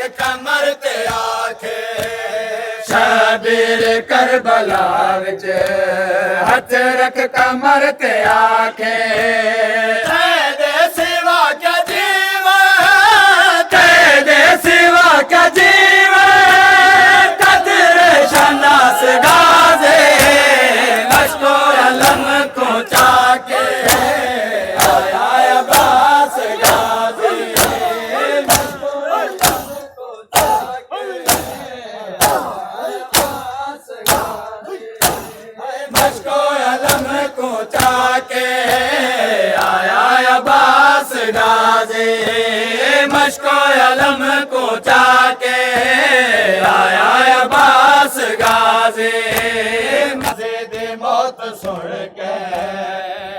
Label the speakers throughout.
Speaker 1: رکھ کمر تے آکھے شبیر کربلا وچ ہاتھ رکھ کمر تے آکھے تیرے سوا کیا جیون تیرے سوا کیا جیون قدر شناس غازی مشک و علم کو چا کے آیا عباس غازی مشک و علم کو چا کے مشک و علم کو چا کے آیا عباس غازی مشک و علم کو چا کے آیا عباس غازی مزے دی موت سن کے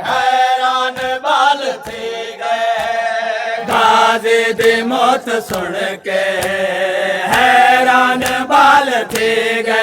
Speaker 1: حیران بال تھی گئے غازی دی موت سن کے حیران بال تھی گئے